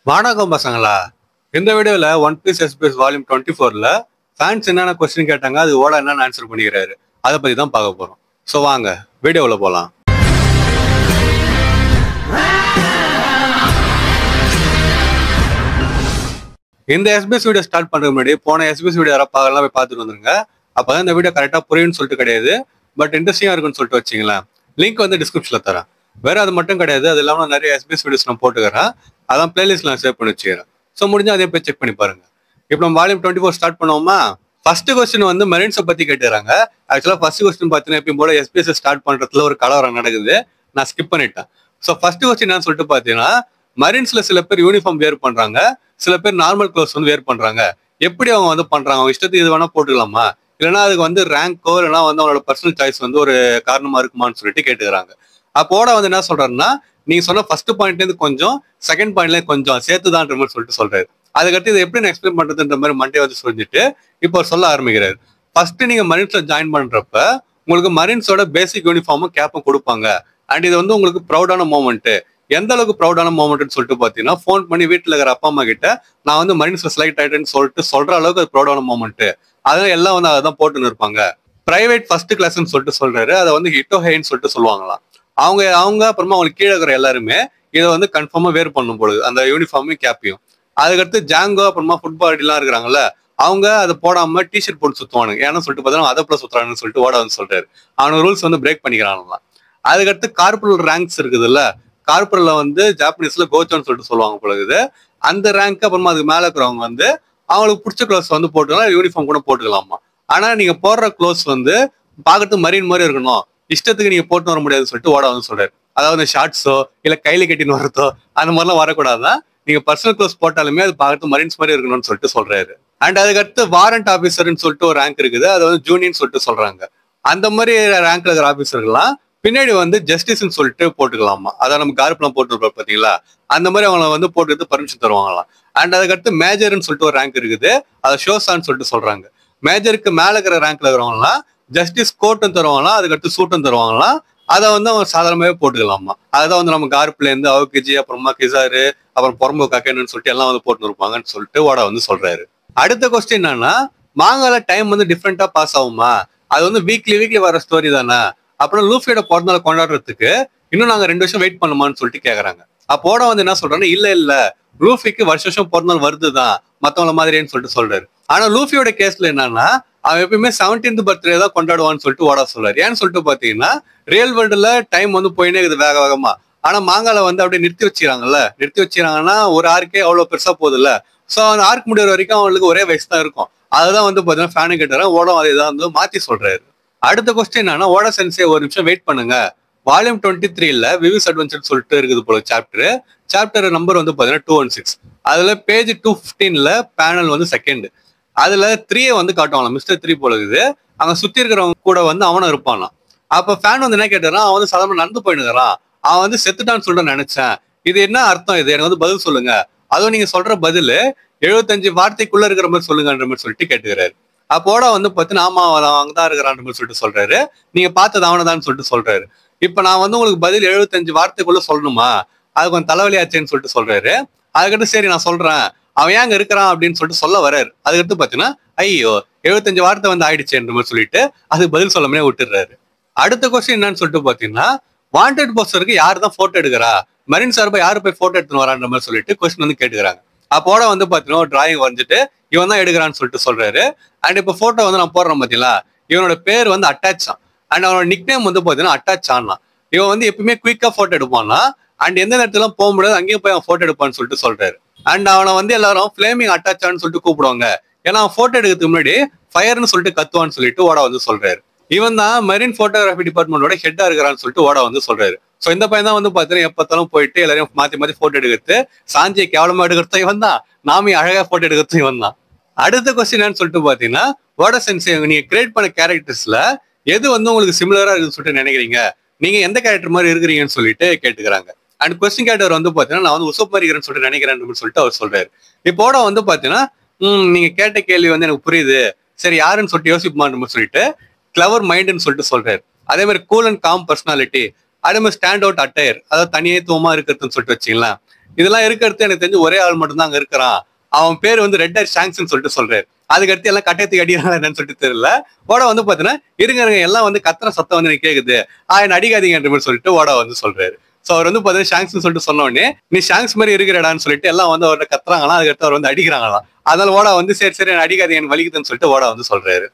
வணக்கம் பசங்களா. இந்த வீடியோல ஒன் பீஸ் எஸ்பிஎஸ் வால்யூம் 24ல ஃபேன்ஸ் என்னென்ன கொஸ்டின் கேட்டாங்க, அது ஓட என்னென்ன ஆன்சர் பண்ணிக்கிறாரு, அதை பத்தி தான் பார்க்க போறோம். ஸோ வாங்க வீடியோவில் போகலாம். இந்த எஸ்பிஎஸ் வீடியோ ஸ்டார்ட் பண்றதுக்கு முன்னாடி போன எஸ்பிஎஸ் வீடியோ யாராவது பார்க்கலாம் போய் பார்த்துட்டு வந்துருங்க. அப்பதான் இந்த வீடியோ கரெக்டாக புரியும்னு சொல்லிட்டு கிடையாது, பட் இன்ட்ரெஸ்டிங்காக இருக்குன்னு சொல்லிட்டு வச்சிங்களேன். லிங்க் வந்து டிஸ்கிரிப்ஷனில் தரேன். வேற அது மட்டும் கிடையாது, அது இல்லாமல் நிறைய எஸ்பிஎஸ் வீடியோஸ் நான் போட்டுக்கிறேன். அதான் பிளேலிஸ்ட் நான் சேவ் பண்ணி வச்சுக்கிறேன். ஸோ முடிஞ்சா அதே போய் செக் பண்ணி பாருங்க. இப்போ நம்ம வால்யூம் 24 ஸ்டார்ட் பண்ணுவோமா? ஃபர்ஸ்ட் கொஸ்டின் வந்து மெரின்ஸை பத்தி கேட்டுறாங்க. ஆக்சுவலா ஃபர்ஸ்ட் கொஸ்டின் பார்த்தீங்கன்னா எப்பயும் போல எஸ்பிஎஸ் ஸ்டார்ட் பண்றதுல ஒரு கலவரம் நடக்குது. நான் ஸ்கிப் பண்ணிட்டேன். ஸோ ஃபர்ஸ்ட் கொஸ்டின் என்னன்னு சொல்லிட்டு பார்த்தீங்கன்னா, மரீன்ஸ்ல சில பேர் யூனிஃபார்ம் வேர் பண்றாங்க, சில பேர் நார்மல் க்ளோத்ஸ் வந்து வேர் பண்றாங்க. எப்படி அவங்க வந்து பண்றாங்க? அவங்க இஷ்டத்துக்கு இது வேணா போட்டுக்கலாமா, இல்லைன்னா அதுக்கு வந்து ரேங்கோ இல்லைன்னா வந்து அவங்களோட பர்சனல் சாய்ஸ் வந்து ஒரு காரணமா இருக்குமான்னு சொல்லிட்டு கேட்டுக்கிறாங்க. அப்போட வந்து என்ன சொல்றாருன்னா, நீங்க சொன்ன ஃபர்ஸ்ட் பாயிண்ட்ல இருந்து கொஞ்சம், செகண்ட் பாயிண்ட்ல கொஞ்சம் சேர்த்துதான்ற மாதிரி சொல்லிட்டு சொல்றாரு. அதுக்கடுத்து இதை எப்படி நான் எக்ஸ்பிளைன் பண்றதுன்ற மாதிரி மண்டே வந்து சொல்லிட்டு இப்போ சொல்ல ஆரம்பிக்கிறாரு. ஃபர்ஸ்ட் நீங்க மரீன்ஸ்ல ஜாயின் பண்றப்ப உங்களுக்கு மரீன்ஸோட பேசிக் யூனிஃபார்மும் கேப்பும் கொடுப்பாங்க. அண்ட் இது வந்து உங்களுக்கு ப்ரௌடான மூமெண்ட். எந்த அளவுக்கு ப்ரௌடான மூமெண்ட்னு சொல்லிட்டு பாத்தீங்கன்னா, ஃபோன் பண்ணி வீட்டுல இருக்கிற அப்பா அம்மா கிட்ட நான் வந்து மரீன்ஸ்ல செலக்ட் ஆயிட்டேன்னு சொல்லிட்டு சொல்ற அளவுக்கு அது ப்ரௌடான மூமெண்ட். அதெல்லாம் எல்லாம் வந்து அதை தான் போட்டுன்னு இருப்பாங்க. பிரைவேட் ஃபர்ஸ்ட் கிளாஸ்ன்னு சொல்லிட்டு சொல்றாரு. அதை வந்து ஹிட்டோ ஹைன்னு சொல்லிட்டு சொல்லுவாங்களாம். அவங்க அப்புறமா அவங்களுக்கு கீழே இருக்கிற எல்லாருமே இதை வந்து கன்ஃபார்மா வேர் பண்ணும் பொழுது அந்த யூனிஃபார்மையும் கேப்பையும். அதுக்கடுத்து ஜாங்கோ அப்புறமா ஃபுட்பால் எல்லாம் இருக்கிறாங்கல்ல, அவங்க அதை போடாம டிஷர்ட் போட்டு சுத்துவானுங்க. ஏன்னா சொல்லிட்டு பார்த்தா அதை போல சுத்துறாங்கன்னு சொல்லிட்டு ஓட வந்து சொல்றாரு. அவனுக்கு ரூல்ஸ் வந்து பிரேக் பண்ணிக்கிறானுங்களாம். அதுக்கடுத்து கார்பரல் ரேங்க்ஸ் இருக்குதுல்ல, கார்பரல்ல வந்து ஜாப்பனீஸ்ல கோச்சோன்னு சொல்லிட்டு சொல்லுவாங்க பொழுது. அந்த ரேங்க் அப்புறமா அதுக்கு மேல இருக்கிறவங்க வந்து அவங்களுக்கு பிடிச்ச க்ளோத்ஸ் வந்து போட்டுக்கலாம், யூனிஃபார்ம் கூட போட்டுக்கலாமா. ஆனா நீங்க போடுற க்ளோத்ஸ் வந்து பார்க்கறதுக்கு மரீன் மாதிரி இருக்கணும், இஷ்டத்துக்கு நீங்க போட்டு வர முடியாதுன்னு சொல்லிட்டு ஓட வந்து சொல்றாரு. அதாவது ஷார்ட்ஸோ இல்ல கையில கட்டின்னு வரதோ அந்த மாதிரிலாம் வரக்கூடாதான். நீங்க பர்சனல் க்ளோஸ் போட்டாலுமே அது பார்க்கறது மரீன்ஸ் மாதிரி இருக்கணும்னு சொல்லிட்டு சொல்றாரு. அண்ட் அதுக்கடுத்து வாரண்ட் ஆபீசர்னு சொல்லிட்டு ஒரு ரேங்க் இருக்குது, அது வந்து ஜூனியர்னு சொல்லிட்டு சொல்றாங்க. அந்த மாதிரி ரேங்க்ல இருக்கிற ஆபீசர்கள்லாம் பின்னாடி வந்து ஜஸ்டிஸ்ன்னு சொல்லிட்டு போட்டுக்கலாமா. அதான் நம்ம கார்ப்லாம் போட்டுருப்போம் பாத்தீங்களா, அந்த மாதிரி அவங்களை வந்து போட்டுட்டு பர்மிஷன் தருவாங்களாம். அண்ட் அதுக்கடுத்து மேஜர்னு சொல்லிட்டு ஒரு ரேங்க் இருக்குது, அதை ஷோசான்னு சொல்லிட்டு சொல்றாங்க. மேஜருக்கு மேல இருக்கிற ரேங்க்ல இருக்கிறவங்கலாம் ஜஸ்டிஸ் கோட்டும் தருவாங்களாம், அதுக்கடுத்து சூட்டும் தருவாங்களாம். அதை வந்து அவங்க சாதாரணமாவே போட்டுக்கலாமா. அதுதான் வந்து நம்ம கார்ப்ல இருந்து அவுகிஜி அப்புறமா கிசாரு அப்புறம் பொறம்பு கக்கேன்னு சொல்லிட்டு எல்லாம் வந்து போட்டு இருப்பாங்கன்னு சொல்லிட்டு ஓட வந்து சொல்றாரு. அடுத்த கொஸ்டின் என்னன்னா, மாங்கால டைம் வந்து டிஃப்ரெண்டா பாஸ் ஆகுமா? அது வந்து வீக்லி வர ஸ்டோரி தானே. அப்புறம் லூஃபியோட பிறந்தநாள் கொண்டாடுறதுக்கு இன்னும் நாங்க 2 வருஷம் வெயிட் பண்ணுமான்னு சொல்லிட்டு கேக்குறாங்க. அப்போட வந்து என்ன சொல்றாங்கன்னா, இல்ல லூஃபிக்கு வருஷம் பிறந்தநாள் வருதுதான் மத்தவங்கள மாதிரின்னு சொல்லிட்டு சொல்றாரு. ஆனா லூஃபியோட கேஸ்ல என்னன்னா, அவன் எப்பயுமே 17th பர்த்டே தான் கொண்டாடுவான்னு சொல்லிட்டு ஓட சொல்றாரு. ஏன்னு சொல்லிட்டு பாத்தீங்கன்னா, ரியல் வேர்ல்டுல டைம் வந்து போயினே இருக்குது வேக வேகமா. ஆனா மாங்கால வந்து அப்படியே நிறுத்தி வச்சுக்கிறாங்கன்னா ஒரு ஆர்க்கே அவ்வளவு பெருசா போகுது இல்ல. சோ அந்த ஆர்க் முடிகிற வரைக்கும் அவங்களுக்கு ஒரே வயசு தான் இருக்கும். அதுதான் வந்து பாத்தீங்கன்னா ஃபேனு கேட்டாரன் ஓடம் அதை தான் வந்து மாத்தி சொல்றாரு. அடுத்த கொஸ்டின் என்னன்னா, ஓட சென்சே ஒரு நிமிஷம் வெயிட் பண்ணுங்க. வால்யூம் 23ல விவிஸ் அட்வென்ச்சர் சொல்லிட்டு இருக்குது போல சாப்டர் நம்பர் வந்து பாத்தீங்கன்னா 216. அதுல பேஜ் 215ல பேனல் வந்து செகண்ட். அதுல 3 வந்து காட்டுவாங்க, மிஸ்டர் 3 போல இருக்குது. அங்க சுத்தி இருக்கிறவங்க கூட வந்து அவனும் இருப்பானா. அப்ப ஃபேன் வந்து என்ன கேட்டாரான், அவன் வந்து சாதாரண நடந்து போயிடுறான், அவன் வந்து செத்துட்டான்னு சொல்லிட்டு நினைச்சேன், இது என்ன அர்த்தம், இது எனக்கு வந்து பதில் சொல்லுங்க, அதுவும் நீங்க சொல்ற பதில் 75 வார்த்தைக்குள்ள இருக்கிற மாதிரி சொல்லுங்கன்ற மாதிரி சொல்லிட்டு கேட்டுக்கிறாரு. அப்போட வந்து பாத்தீங்கன்னா, ஆமா அங்கதான் இருக்கிறான்ற மாதிரி சொல்லிட்டு சொல்றாரு. நீங்க பார்த்தது அவனதான்னு சொல்லிட்டு சொல்றாரு. இப்ப நான் வந்து உங்களுக்கு பதில் 75 வார்த்தைக்குள்ள சொல்லணுமா, அது கொஞ்சம் தலைவலியாச்சேன்னு சொல்லிட்டு சொல்றாரு. அதுக்கடுத்து சரி நான் சொல்றேன், அவன் ஏன் அங்க இருக்கிறான் அப்படின்னு சொல்லிட்டு சொல்ல வர்றாரு. அதுக்கடுத்து பாத்தீங்கன்னா, ஐயோ 75 வார்த்தை வந்து ஆயிடுச்சுன்ற மாதிரி சொல்லிட்டு அதுக்கு பதில் சொல்லாமலே விட்டுறாரு. அடுத்த கொஸ்டின் என்னன்னு சொல்லிட்டு பாத்தீங்கன்னா, வாண்டட் போஸ்டருக்கு யாரு தான் போட்டோ எடுக்கிறா, மரீன் சார்பா யாரு போய் போட்டோ எடுத்துன்னு வரான்ற மாதிரி சொல்லிட்டு கொஸ்டின் வந்து கேட்டுக்கிறாங்க. அப்போட வந்து பாத்தீங்கன்னா ஒரு டிராயிங் வந்துட்டு இவன் தான் எடுக்கிறான்னு சொல்லிட்டு சொல்றாரு. அண்ட் இப்ப போட்டோ வந்து நான் போடுறேன் பாத்தீங்களா, இவனோட பேர் வந்து அட்டாச் ஆன். அண்ட் அவனோட நிக் நேம் வந்து பாத்தீங்கன்னா அட்டாச் ஆனா. இவன் வந்து எப்பவுமே குயிக்கா போட்டோ எடுப்பானா. அண்ட் எந்த நேரத்துல போக முடியாது அங்கேயும் போய் அவன் போட்டோ எடுப்பான்னு சொல்லிட்டு சொல்றாரு. அண்ட் அவனை வந்து எல்லாரும் பிளேமிங் அட்டாச் ஆன்னு சொல்லிட்டு கூப்பிடுவாங்க. ஏன்னா அவன் போட்டோ எடுக்கிறதுக்கு முன்னாடி ஃபயர்னு சொல்லிட்டு கத்துவான்னு சொல்லிட்டு ஓட வந்து சொல்றாரு. இவன் தான் மெரின் போட்டோகிராஃபி டிபார்ட்மெண்டோட ஹெட்டா இருக்கிறான்னு சொல்லிட்டு ஓட வந்து சொல்றாரு. சோ இந்த பையன் தான் வந்து பாத்தீங்கன்னா எப்பத்தாலும் போயிட்டு எல்லாரையும் மாத்தி போட்டோ எடுக்கிறது, சாஞ்சியை கேவலமா எடுக்கிறதும் இவன் தான், நாமி அழகா போட்டோ எடுக்கிறதும் இவன் தான். அடுத்த கொஸ்டின் சொல்லிட்டு பாத்தீங்கன்னா, ஓட சென்சே நீங்க கிரியேட் பண்ண கேரக்டர்ஸ்ல எது வந்து உங்களுக்கு சிமிலரா இருக்குன்னு சொல்லிட்டு நினைக்கிறீங்க, நீங்க எந்த கேரக்டர் மாதிரி இருக்கிறீங்கன்னு சொல்லிட்டு கேட்டுக்கிறாங்க. அண்ட் கொஸ்டின் கேட்டவர் வந்து பாத்தீங்கன்னா, நான் வந்து உசப் மாதிரி இருக்கிறேன்னு சொல்லிட்டு நினைக்கிறேன்னு சொல்லிட்டு அவர் சொல்றாரு. இப்போட வந்து பாத்தீங்கன்னா, நீங்க கேட்ட கேள்வி வந்து எனக்கு புரியுது, சரி யாருன்னு சொல்லிட்டு யோசிப்புமான்னு சொல்லிட்டு கிளவர் மைண்ட்னு சொல்லிட்டு சொல்றாரு. அதே மாதிரி கூல் அண்ட் காம் பர்சனாலிட்டி, அதே மாதிரி ஸ்டாண்ட் அவுட் அட்டையர், அதாவது தனியத்துவமா இருக்கிறதுன்னு சொல்லிட்டு வச்சுக்கலாம். இதெல்லாம் இருக்கிறது எனக்கு தெரிஞ்சு ஒரே ஆள் மட்டும் தான் அங்க இருக்கிறான். அவன் பேர் வந்து ரெட் ஹேர் ஷாங்க்ஸ்ன்னு சொல்லிட்டு சொல்றாரு. அதுக்கடுத்து எல்லாம் கட்டத்துக்கு அடிக்கிறாங்க என்னன்னு சொல்லிட்டு தெரியல. ஓடா வந்து பாத்தீங்கன்னா இருங்க எல்லாம் வந்து கத்துற சத்தம் வந்து எனக்கு கேக்குது, என்ன அடிக்காதீங்கன்ற மாதிரி சொல்லிட்டு ஓடா வந்து சொல்றாரு. சோ அவர் வந்து பாத்தீங்கன்னா ஷாங்க்ஸ்ன்னு சொல்லிட்டு சொன்ன உடனே நீ ஷாங்க்ஸ் மாதிரி இருக்கிறடான்னு சொல்லிட்டு எல்லாம் வந்து அவர்கிட்ட கத்துறாங்களாம். அதுக்கடுத்து அவர் வந்து அடிக்கிறாங்களாம். அதனால ஓடா வந்து சரி என்ன அடிக்காதீங்க எனக்கு வலிக்குதுன்னு சொல்லிட்டு ஓடா வந்து சொல்றாரு.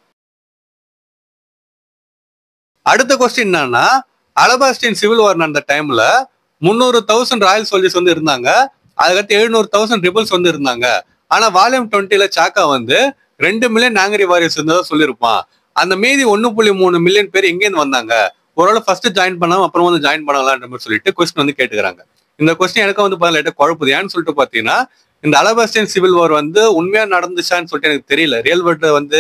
அடுத்த கொஸ்டின் என்னன்னா, அலபாஸ்டின் சிவில் வார் நடந்த டைம்ல 300,000 ராயல் சோல்ஜர்ஸ் வந்து இருந்தாங்க. அதுக்கடுத்து 700,000 ரிபல்ஸ் வந்து இருந்தாங்க. ஆனா வால்யூம் 20ல சாக்கா வந்து 2 மில்லியன் ஆங்கிரி வாரியர்ஸ் இருந்ததா சொல்லியிருப்பான். அந்த மீதி 1.3 மில்லியன் பேர் எங்கேருந்து வந்தாங்க, ஒருவேளை ஃபர்ஸ்ட் ஜாயின் பண்ணாம அப்புறம் வந்து ஜாயின் பண்ணலான்ற மாதிரி சொல்லிட்டு கொஸ்டின் வந்து கேட்டுக்கிறாங்க. இந்த கொஸ்டின் எனக்கு வந்து லைட்டா குழப்புது. ஏன்னு சொல்லிட்டு பாத்தீங்கன்னா, இந்த அலபாஸ்டின் சிவில் வார் வந்து உண்மையா நடந்துச்சான்னு சொல்லிட்டு எனக்கு தெரியல. ரியல் வேர்ல்ட் வந்து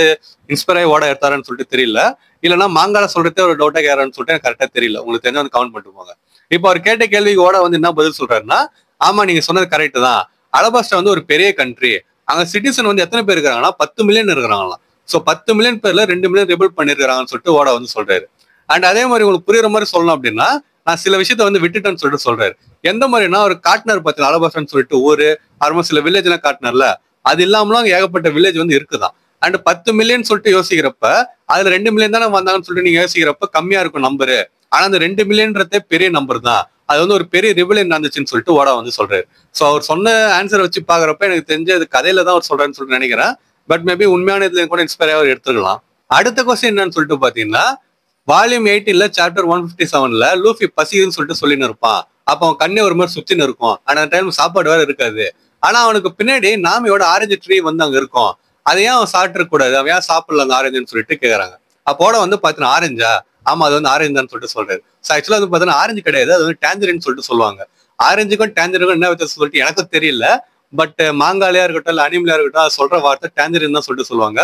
இன்ஸ்பயர் ஆகி ஓட எடுத்தாரான்னு சொல்லிட்டு தெரியல. இல்லைன்னா மாங்கால சொல்றதே ஒரு டவுட்டா கேறான்னு சொல்லிட்டு எனக்கு கரெக்டா தெரியல. உங்களுக்கு தெரிஞ்ச வந்து கமெண்ட் பண்ணிட்டு போங்க. இப்போ அவர் கேட்ட கேள்விக்கு ஓட வந்து என்ன பதில் சொல்றாருன்னா, ஆமா நீங்க சொன்னது கரெக்ட் தான். அலபாஸ்டா வந்து ஒரு பெரிய கண்ட்ரி. அங்க சிட்டிசன் வந்து எத்தனை பேர் இருக்காங்கன்னா 10 மில்லியன் இருக்கிறாங்களாம். சோ 10 மில்லியன் பேர்ல 2 மில்லியன் ரிபல் பண்ணிருக்காங்கன்னு சொல்லிட்டு ஓட வந்து சொல்றாரு. அண்ட் அதே மாதிரி உங்களுக்கு புரியுற மாதிரி சொல்லணும் அப்படின்னா, நான் சில விஷயத்த வந்து விட்டுட்டேன்னு சொல்லிட்டு சொல்றாரு. எந்த மாதிரினா ஒரு காட்டினார் பார்த்தீங்கன்னா அலபாஸ்டான்னு சொல்லிட்டு ஊரு, அப்புறமா சில வில்லேஜ் எல்லாம் காட்டினார்ல, அது இல்லாமலாம் ஏகப்பட்ட வில்லேஜ் வந்து இருக்குதான். அண்ட் 10 மில்லியன் சொல்லிட்டு யோசிக்கிறப்ப அதுல 2 மில்லியன் தானே வந்தாங்கன்னு சொல்லிட்டு நீங்க யோசிக்கிறப்ப கம்மியா இருக்கும் நம்பரு. ஆனா அந்த 2 மில்லியன்றதே பெரிய நம்பர் தான். அது வந்து ஒரு பெரிய ரிபலியன் நடந்துச்சுன்னு சொல்லிட்டு ஓடா வந்து சொல்றாரு. சோ அவர் சொன்ன ஆன்சரை வச்சு பாக்குறப்ப எனக்கு தெரிஞ்ச அது கதையில தான் அவர் சொல்றாருன்னு சொல்லிட்டு நினைக்கிறேன். பட் மேபி உண்மையான இதுல கூட இன்ஸ்பயர் அவர் எடுத்துக்கலாம். அடுத்த கொஸ்டின் என்னன்னு சொல்லிட்டு பாத்தீங்கன்னா, வால்யூம் 18ல சாப்டர் 157ல லூஃபி பசிக்குதுன்னு சொல்லிட்டு சொல்லின்னு இருப்பான். அப்ப அவன் கண்ணே ஒரு மாதிரி சுத்தின்னு இருக்கும். ஆனா அந்த டைம் சாப்பாடு வேற இருக்காது. ஆனா அவனுக்கு பின்னாடி நாமியோட ஆரஞ்சு ட்ரீ வந்து அங்க இருக்கும். அதை ஏன் அவன் சாப்பிட்டு கூடாது, அவன் ஏன் சாப்பிடல அந்த ஆரஞ்சுன்னு சொல்லிட்டு கேக்குறாங்க. அப்போட வந்து பாத்தீங்கன்னா ஆரஞ்சா, ஆமா அது வந்து ஆரஞ்சு தான் சொல்லிட்டு சொல்றாரு. ஆக்சுவலா வந்து பாத்தீங்கன்னா ஆரஞ்சு கிடையாது, அது வந்து டேஞ்சரின்னு சொல்லிட்டு சொல்லுவாங்க. ஆரஞ்சுக்கும் டேஞ்சருக்கும் என்ன வித்தியாசம் சொல்லிட்டு எனக்கும் தெரியல. பட் மாங்காலியா இருக்கட்டும் இல்ல அனிமலா இருக்கட்டும் அது சொல்ற வார்த்தை டேஞ்சரின் தான் சொல்லிட்டு சொல்லுவாங்க,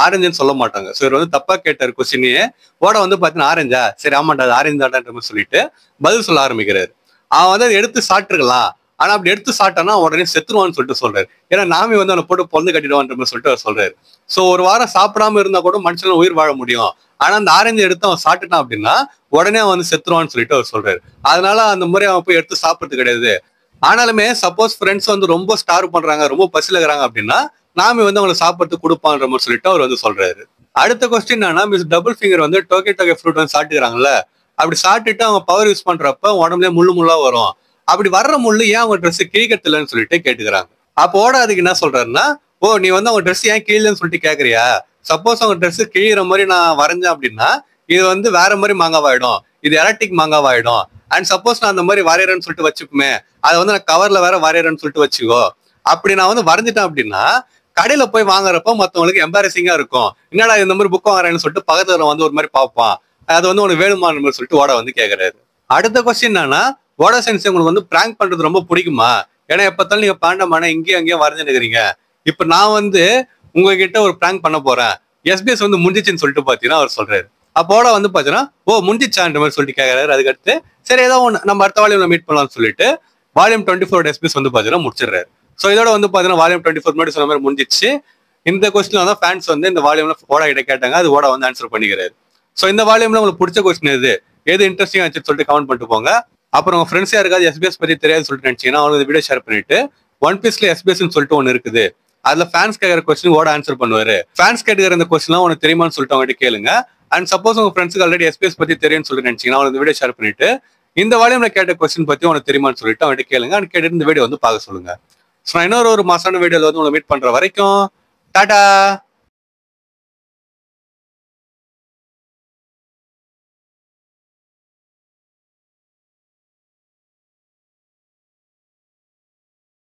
ஆரஞ்சுன்னு சொல்ல மாட்டாங்க. சோ இவர் வந்து தப்பா கேட்டார் கொஸ்டினையே. ஓட வந்து பாத்தீங்கன்னா ஆரஞ்சா, சரி ஆமாண்டா அது ஆரஞ்சு தாட்டான்ற மாதிரி சொல்லிட்டு பதில் சொல்ல ஆரம்பிக்கிறாரு. அவன் வந்து அதை எடுத்து சாப்பிட்டுருக்கலாம், ஆனா அப்படி எடுத்து சாப்பிட்டானா உடனே செத்துருவான்னு சொல்லிட்டு சொல்றாரு. ஏன்னா நாமி வந்து அவனை போட்டு பொண்ணு கட்டிடுவான்ற மாதிரி சொல்லிட்டு அவர் சொல்றாரு. சோ ஒரு வாரம் சாப்பிடாம இருந்தா கூட மனுஷனால உயிர் வாழ முடியும். ஆனா அந்த ஆரஞ்சு எடுத்து அவன் சாப்பிட்டுட்டான் அப்படின்னா உடனே அவன் வந்து செத்துருவான்னு சொல்லிட்டு அவர் சொல்றாரு. அதனால அந்த முறை அவன் போய் எடுத்து சாப்பிடுறது கிடையாது. ஆனாலுமே சப்போஸ் ஃப்ரெண்ட்ஸ் வந்து ரொம்ப ஸ்டார் பண்றாங்க, ரொம்ப பசில இருக்கிறாங்க அப்படின்னா நாமி வந்து அவங்களை சாப்பிட்டு கொடுப்பான்ற மாதிரி சொல்லிட்டு அவர் வந்து சொல்றாரு. அடுத்த கொஸ்டின் என்னன்னா, மிஸ் டபுள் ஃபிங்கர் வந்து டோகே டோகே ஃப்ரூட் வந்து சாப்பிட்டுக்கிறாங்கல்ல, அப்படி சாப்பிட்டுட்டு அவங்க பவர் யூஸ் பண்றப்ப உடம்புல முள்ளா வரும். அப்படி வர்ற முள்ளு ஏன் அவங்க ட்ரெஸ் கிழிக்கத்தில்லன்னு சொல்லிட்டு கேட்டுக்கிறாங்க. அப்போ ஓட அதுக்கு என்ன சொல்றாருன்னா, ஓ நீ வந்து அவங்க ட்ரெஸ் ஏன் கிழிலன்னு சொல்லிட்டு கேக்குறியா, சப்போஸ் அவங்க ட்ரெஸ் கிழிகிற மாதிரி நான் வரைஞ்சேன் அப்படின்னா இது வந்து வேற மாதிரி மாங்காவாயிடும், இது எலக்ட்ரிக் மாங்காவாயிடும். அண்ட் சப்போஸ் நான் அந்த மாதிரி வரையறேன்னு சொல்லிட்டு வச்சுக்குமே, அதை வந்து நான் கவர்ல வேற வரையறேன்னு சொல்லிட்டு வச்சுக்கோ. அப்படி நான் வந்து வரைஞ்சிட்டேன் அப்படின்னா கடையில போய் வாங்குறப்ப மத்தவங்களுக்கு எம்பாரசிங்கா இருக்கும், என்னடா இந்த மாதிரி புக் வாங்குறேன்னு சொல்லிட்டு பக்கத்துல வந்து ஒரு மாதிரி பார்ப்பான், அது வந்து உனக்கு வேணுமான்னு மாதிரி சொல்லிட்டு ஓட வந்து கேக்குறாரு. அடுத்த கொஸ்டின் என்னன்னா, ஓடா சயின்ஸ் உங்களுக்கு வந்து பிராங்க் பண்றது ரொம்ப பிடிக்குமா? ஏன்னா எப்பத்தாலும் நீங்க பாண்டமான இங்கேயும் அங்கேயும் வரைஞ்சு நிக்கிறீங்க. இப்ப நான் வந்து உங்ககிட்ட ஒரு பிராங்க் பண்ண போறேன், எஸ்பிஎஸ் வந்து முடிஞ்சிச்சுன்னு சொல்லிட்டு பாத்தீங்கன்னா அவர் சொல்றாரு. அப்போட வந்து பாத்தீங்கன்னா ஓ முடிஞ்சிச்சான்ற மாதிரி சொல்லிட்டு கேக்குறாரு. அதுக்கடுத்து சரி ஏதோ ஒன்று நம்ம அடுத்த வால்யூம்ல மீட் பண்ணலாம்னு சொல்லிட்டு வால்யூம் 24 எஸ்பிஎஸ் வந்து பாத்தீங்கன்னா முடிச்சிடுறாரு. ஸோ இதோட வந்து பாத்தீங்கன்னா வால்யூம் 24 முன்னாடி சொன்ன மாதிரி முடிஞ்சிச்சு. இந்த கொஸ்டின் வந்து ஃபேன்ஸ் வந்து இந்த வால்யூம்ல ஓட கிட்ட கேட்டாங்க, அது ஓட வந்து ஆன்சர் பண்ணிக்கிறாரு. ஸோ இந்த வால்யூம்ல உங்களுக்கு பிடிச்ச கொஸ்டின் எது இன்ட்ரெஸ்டிங் ஆச்சுன்னு சொல்லிட்டு கமெண்ட் பண்ணிட்டு போங்க. அப்புறம் உங்க ஃப்ரெண்ட்ஸ் யாருக்காவது எஸ்பிஎஸ் பத்தி தெரியாது சொல்லிட்டு நினைச்சீங்கன்னா அவங்களுக்கு வீடியோ ஷேர் பண்ணிட்டு ஒன் பீஸ்ல எஸ்பிஎஸ்ன்னு சொல்லிட்டு ஒன்று இருக்குது, அதுல ஃபேன்ஸ் கேட்கற கொஸ்டின் ஓட ஆன்சர் பண்ணுவாரு. ஃபேன்ஸ் கேட்கிற இந்த கொஸ்டின்லாம் உனக்கு தெரியுமான்னு சொல்லிட்டு அவங்ககிட்ட கேளுங்க. அண்ட் சப்போஸ் உங்க ஃப்ரெண்ட்ஸ்க்கு ஆல்ரெடி எஸ்பிஎஸ் பத்தி தெரியும்னு சொல்லிட்டு நினைச்சீங்கன்னா அவங்களுக்கு வீடியோ ஷேர் பண்ணிட்டு இந்த வால்யூம்ல கேட்ட கொஸ்டின் பத்தி உனக்கு தெரியுமான்னு சொல்லிட்டு அவங்ககிட்ட கேளுங்க. அண்ட் கேட்டுட்டு இந்த வீடியோ வந்து பார்க்க சொல்லுங்க. ஸோ நான் இன்னொரு மாசான வீடியோல வந்து உங்களை மீட் பண்ற வரைக்கும் டாடா.